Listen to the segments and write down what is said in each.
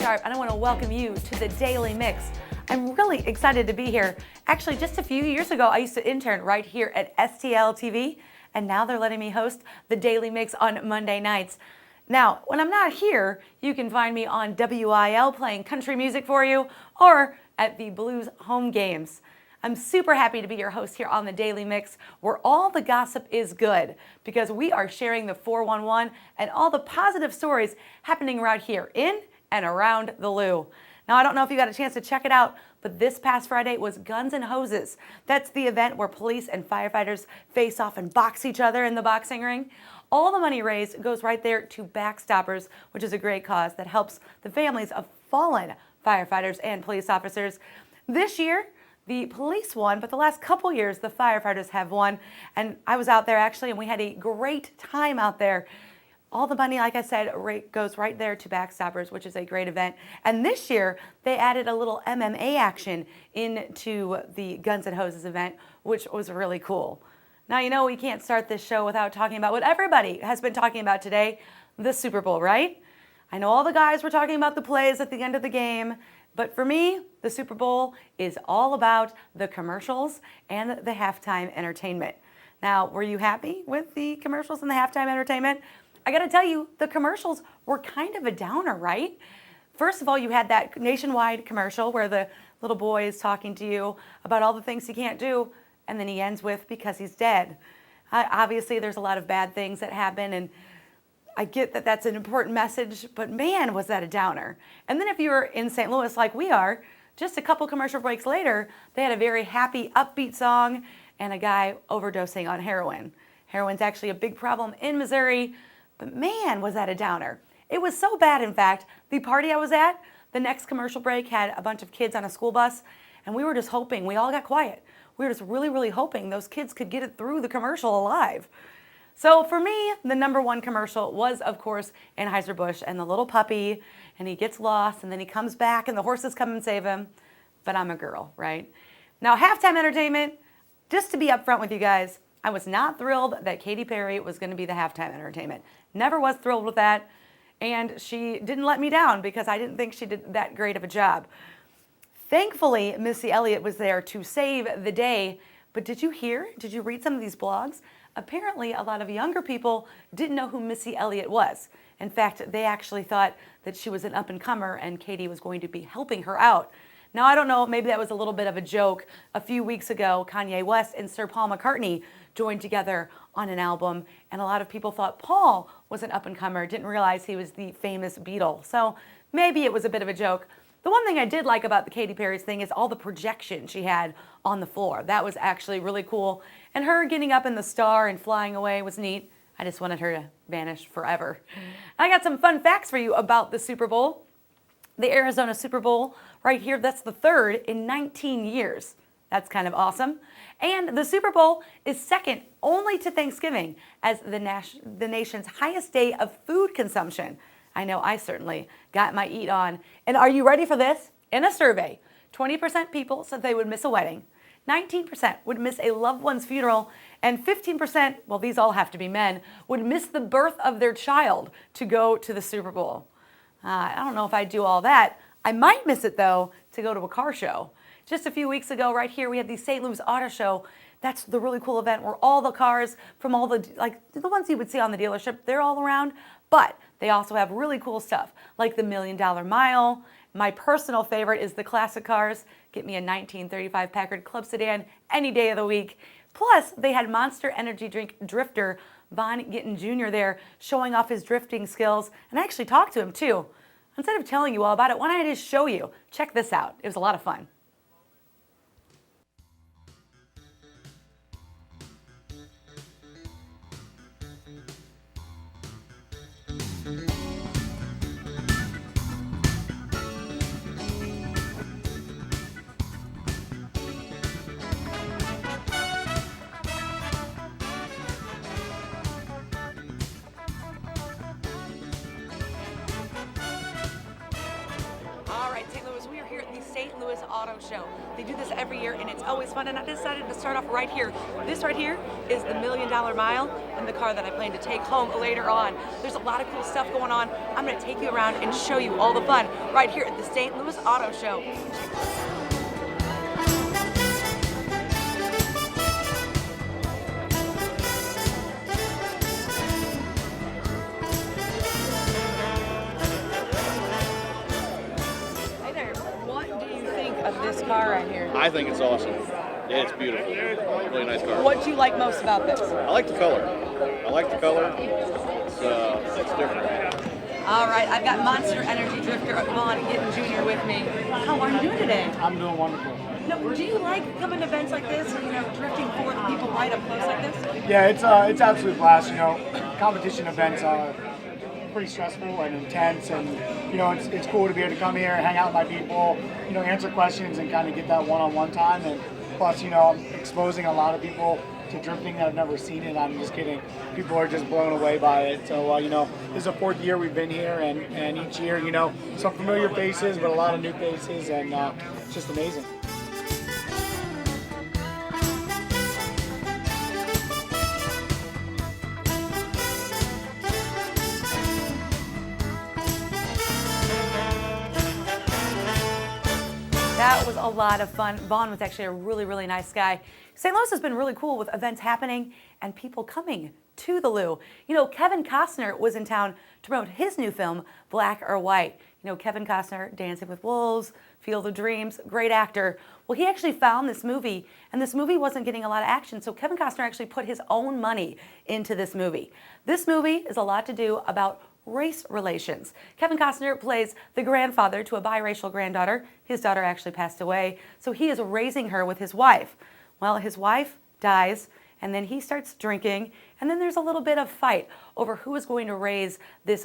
Sharpe, and I want to welcome you to the Daily Mix. I'm really excited to be here. Actually, just a few years ago, I used to intern right here at STL TV, and now they're letting me host the Daily Mix on Monday nights. Now, when I'm not here, you can find me on WIL playing country music for you, or at the Blues home games. I'm super happy to be your host here on the Daily Mix, where all the gossip is good, because we are sharing the 411 and all the positive stories happening right here in and around the Lou. Now, I don't know if you got a chance to check it out, but this past Friday was Guns and Hoses. That's the event where police and firefighters face off and box each other in the boxing ring. All the money raised goes right there to Backstoppers, which is a great cause that helps the families of fallen firefighters and police officers. This year, the police won, but the last couple years, the firefighters have won. And I was out there actually, and we had a great time out there. All the money, like I said, goes right there to Backstoppers, which is a great event. And this year, they added a little MMA action into the Guns and Hoses event, which was really cool. Now, you know, we can't start this show without talking about what everybody has been talking about today, the Super Bowl, right? I know all the guys were talking about the plays at the end of the game, but for me, the Super Bowl is all about the commercials and the halftime entertainment. Now, were you happy with the commercials and the halftime entertainment? I gotta tell you, the commercials were kind of a downer, right? First of all, you had that nationwide commercial where the little boy is talking to you about all the things he can't do, and then he ends with, because he's dead. Obviously, there's a lot of bad things that happen, and I get that that's an important message, but man, was that a downer. And then if you were in St. Louis like we are, just a couple commercial breaks later, they had a very happy, upbeat song and a guy overdosing on heroin. Heroin's actually a big problem in Missouri, but man, was that a downer. It was so bad, in fact, the party I was at, the next commercial break had a bunch of kids on a school bus, and we were just hoping, we all got quiet. We were just really, really hoping those kids could get it through the commercial alive. So for me, the number one commercial was, of course, Anheuser-Busch and the little puppy, and he gets lost, and then he comes back, and the horses come and save him. But I'm a girl, right? Now, halftime entertainment, just to be upfront with you guys, I was not thrilled that Katy Perry was going to be the halftime entertainment. Never was thrilled with that, and she didn't let me down because I didn't think she did that great of a job. Thankfully, Missy Elliott was there to save the day, but did you read some of these blogs? Apparently, a lot of younger people didn't know who Missy Elliott was. In fact, they actually thought that she was an up-and-comer and Katy was going to be helping her out. Now, I don't know, maybe that was a little bit of a joke. A few weeks ago, Kanye West and Sir Paul McCartney joined together on an album, and a lot of people thought Paul was an up-and-comer, didn't realize he was the famous Beatle. So maybe it was a bit of a joke. The one thing I did like about the Katy Perry's thing is all the projection she had on the floor. That was actually really cool. And her getting up in the star and flying away was neat. I just wanted her to vanish forever. I got some fun facts for you about the Super Bowl. The Arizona Super Bowl right here, that's the third in 19 years. That's kind of awesome. And the Super Bowl is second only to Thanksgiving as the nation's highest day of food consumption. I know I certainly got my eat on. And are you ready for this? In a survey, 20% people said they would miss a wedding, 19% would miss a loved one's funeral, and 15%, well, these all have to be men, would miss the birth of their child to go to the Super Bowl. I don't know if I'd do all that. I might miss it, though, to go to a car show. Just a few weeks ago, right here, we had the St. Louis Auto Show. That's the really cool event where all the cars from all the, like the ones you would see on the dealership, they're all around. But they also have really cool stuff, like the $1 Million Mile. My personal favorite is the classic cars. Get me a 1935 Packard Club sedan any day of the week. Plus, they had Monster Energy drink drifter Von Gittin Jr. there showing off his drifting skills. And I actually talked to him, too. Instead of telling you all about it, why don't I just show you? Check this out. It was a lot of fun. All right, St. Louis, we are here at the St. Louis Auto Show. They do this every year and it's always fun, and I decided to start off right here. This right here is the $1 Million Mile and the car that I plan to take home later on. There's a lot of cool stuff going on. I'm going to take you around and show you all the fun right here at the St. Louis Auto Show. Check this out. Of this car right here. I think it's awesome. Yeah, it's beautiful. Really nice car. What do you like most about this? I like the color. It's different. All right, I've got Monster Energy Drifter Vaughn Gittin Jr. with me. How are you doing today? I'm doing wonderful. No, do you like coming to events like this? Drifting for the people right up close like this? Yeah, it's absolute blast. Competition events are pretty stressful and intense, and it's cool to be able to come here and hang out with my people, answer questions and kind of get that one-on-one time. And plus, I'm exposing a lot of people to drifting that have never seen it. I'm just kidding. People are just blown away by it. So, this is the 4th year we've been here, and each year, some familiar faces, but a lot of new faces, and it's just amazing. That was a lot of fun. Vaughn was actually a really, really nice guy. St. Louis has been really cool with events happening and people coming to the Lou. Kevin Costner was in town to promote his new film, Black or White. Kevin Costner, Dancing with Wolves, Field of Dreams, great actor. Well, he actually found this movie, and this movie wasn't getting a lot of action, so Kevin Costner actually put his own money into this movie. This movie is a lot to do about race relations. Kevin Costner plays the grandfather to a biracial granddaughter. His daughter actually passed away, so he is raising her with his wife. Well, his wife dies, and then he starts drinking, and then there's a little bit of fight over who is going to raise the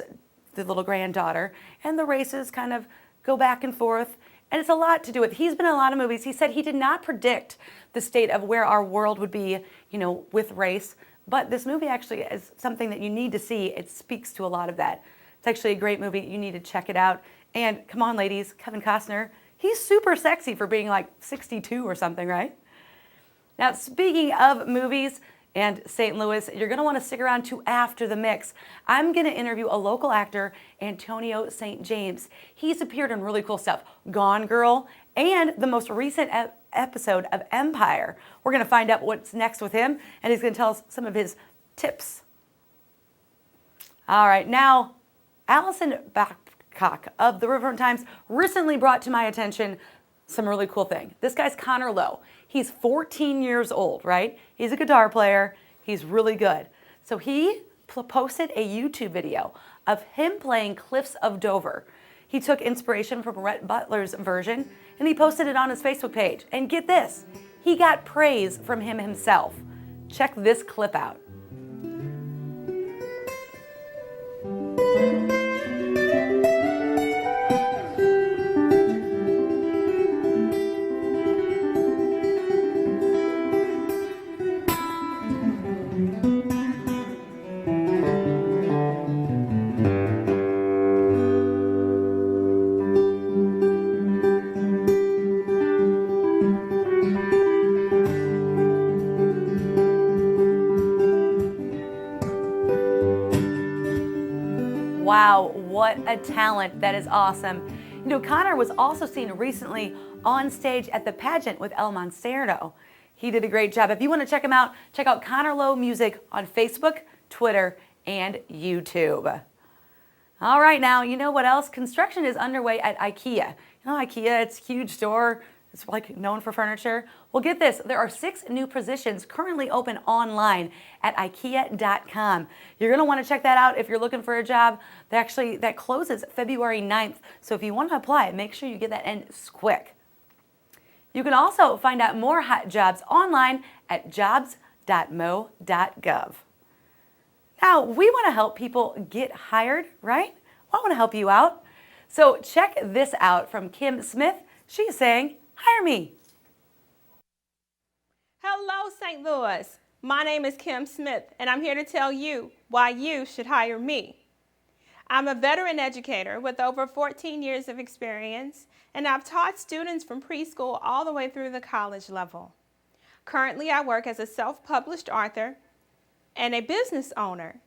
little granddaughter, and the races kind of go back and forth, and it's a lot to do with. He's been in a lot of movies. He said he did not predict the state of where our world would be, with race. But this movie actually is something that you need to see. It speaks to a lot of that. It's actually a great movie. You need to check it out. And come on, ladies, Kevin Costner, he's super sexy for being like 62 or something, right? Now, speaking of movies and St. Louis, you're going to want to stick around to after the mix. I'm going to interview a local actor, Antonio St. James. He's appeared in really cool stuff, Gone Girl, and the most recent episode of Empire. We're going to find out what's next with him, and he's going to tell us some of his tips. All right, now, Allison Babcock of the Riverfront Times recently brought to my attention some really cool thing. This guy's Connor Lowe. He's 14 years old, right? He's a guitar player. He's really good. So he posted a YouTube video of him playing Cliffs of Dover. He took inspiration from Rhett Butler's version, and he posted it on his Facebook page. And get this, he got praise from him himself. Check this clip out. Wow, what a talent. That is awesome. Connor was also seen recently on stage at the pageant with El Monsterno. He did a great job. If you want to check him out, check out Connor Lowe Music on Facebook, Twitter, and YouTube. All right, now, you know what else? Construction is underway at IKEA. IKEA, it's a huge store. It's like known for furniture. Well, get this, there are 6 new positions currently open online at IKEA.com. You're gonna wanna check that out if you're looking for a job. That closes February 9th. So if you wanna apply, make sure you get that in quick. You can also find out more hot jobs online at jobs.mo.gov. Now, we wanna help people get hired, right? I wanna help you out. So check this out from Kim Smith. She's saying, hire me. Hello, St. Louis. My name is Kim Smith, and I'm here to tell you why you should hire me. I'm a veteran educator with over 14 years of experience, and I've taught students from preschool all the way through the college level. Currently, I work as a self-published author and a business owner.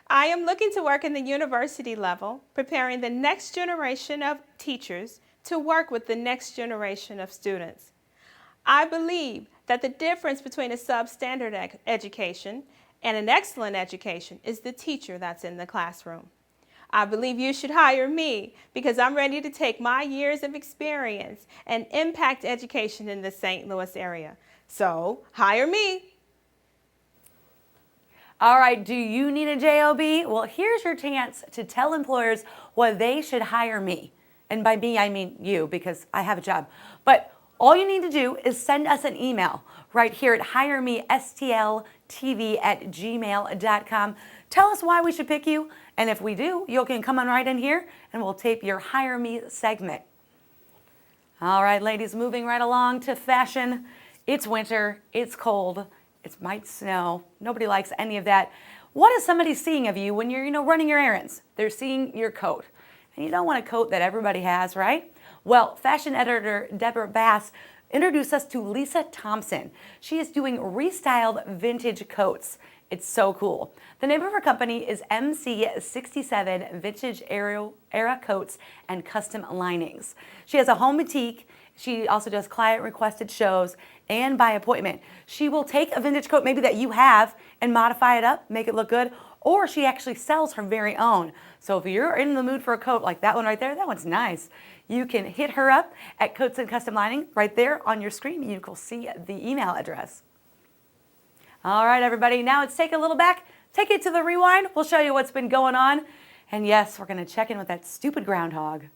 I am looking to work in the university level, preparing the next generation of teachers to work with the next generation of students. I believe that the difference between a substandard education and an excellent education is the teacher that's in the classroom. I believe you should hire me because I'm ready to take my years of experience and impact education in the St. Louis area. So, hire me. All right, do you need a job? Well, here's your chance to tell employers why they should hire me. And by me, I mean you, because I have a job. But all you need to do is send us an email right here at hiremestltv@gmail.com. Tell us why we should pick you, and if we do, you can come on right in here and we'll tape your Hire Me segment. All right, ladies, moving right along to fashion. It's winter, it's cold, it might snow. Nobody likes any of that. What is somebody seeing of you when you're, running your errands? They're seeing your coat. And you don't want a coat that everybody has, right? Well, fashion editor Deborah Bass introduced us to Lisa Thompson. She is doing restyled vintage coats. It's so cool. The name of her company is MC67 Vintage Era Coats and Custom Linings. She has a home boutique. She also does client requested shows and by appointment. She will take a vintage coat maybe that you have and modify it up, make it look good, or she actually sells her very own. So if you're in the mood for a coat like that one right there, that one's nice. You can hit her up at Coats and Custom Lining right there on your screen. You can see the email address. All right, everybody, now let's take a little back. Take it to the rewind. We'll show you what's been going on. And yes, we're going to check in with that stupid groundhog.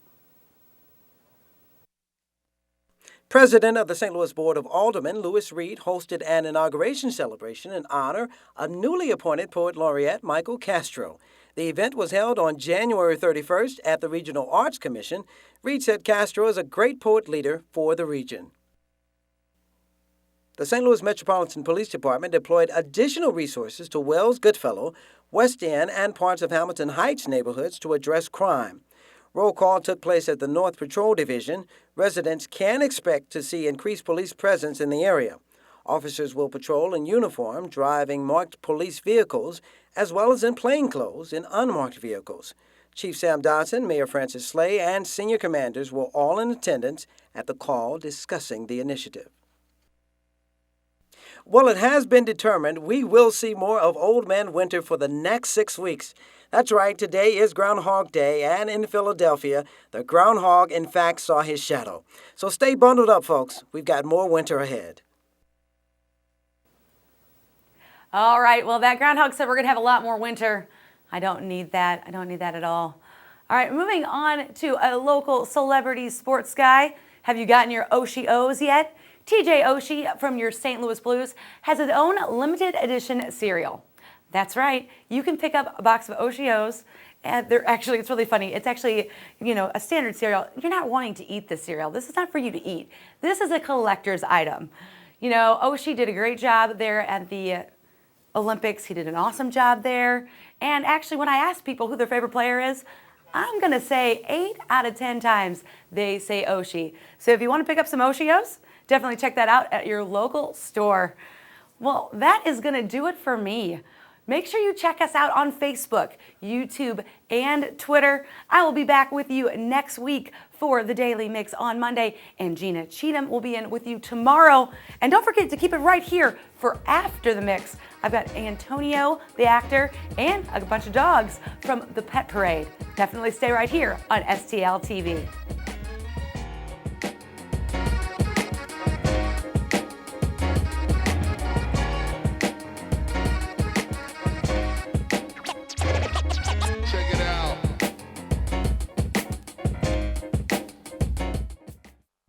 President of the St. Louis Board of Aldermen, Louis Reed, hosted an inauguration celebration in honor of newly appointed Poet Laureate Michael Castro. The event was held on January 31st at the Regional Arts Commission. Reed said Castro is a great poet leader for the region. The St. Louis Metropolitan Police Department deployed additional resources to Wells Goodfellow, West End, and parts of Hamilton Heights neighborhoods to address crime. Roll call took place at the North Patrol Division. Residents can expect to see increased police presence in the area. Officers will patrol in uniform, driving marked police vehicles, as well as in plainclothes in unmarked vehicles. Chief Sam Dodson, Mayor Francis Slay, and senior commanders were all in attendance at the call discussing the initiative. Well, it has been determined we will see more of Old Man Winter for the next 6 weeks. That's right, today is Groundhog Day, and in Philadelphia, the groundhog, in fact, saw his shadow. So stay bundled up, folks. We've got more winter ahead. All right, well, that groundhog said we're going to have a lot more winter. I don't need that. I don't need that at all. All right, moving on to a local celebrity sports guy. Have you gotten your Oshie-O's yet? TJ Oshie from your St. Louis Blues has his own limited edition cereal. That's right. You can pick up a box of Oshie-O's, and it's really funny. It's actually, a standard cereal. You're not wanting to eat this cereal. This is not for you to eat. This is a collector's item. Oshie did a great job there at the Olympics. He did an awesome job there. And actually, when I ask people who their favorite player is, I'm going to say 8 out of 10 times they say Oshie. So if you want to pick up some Oshie-O's, definitely check that out at your local store. Well, that is going to do it for me. Make sure you check us out on Facebook, YouTube, and Twitter. I will be back with you next week for the Daily Mix on Monday, and Gina Cheatham will be in with you tomorrow. And don't forget to keep it right here for After the Mix. I've got Antonio, the actor, and a bunch of dogs from the Pet Parade. Definitely stay right here on STL TV.